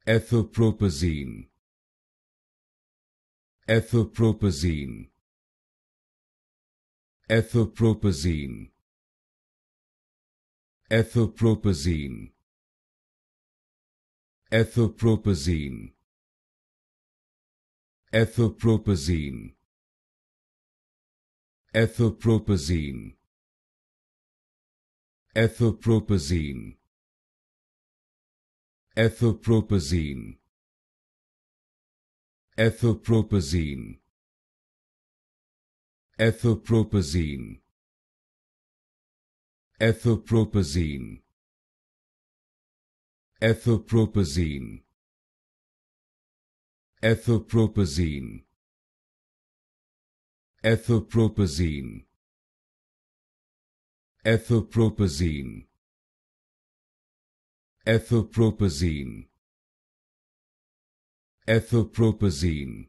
Ethopropazine. Ethopropazine. Ethopropazine. Ethopropazine. Ethopropazine. Ethopropazine. Ethopropazine. Ethopropazine. Ethopropazine. Ethopropazine. Ethopropazine. Ethopropazine. Ethopropazine. Ethopropazine. Ethopropazine. Ethopropazine. Ethopropazine. Ethopropazine.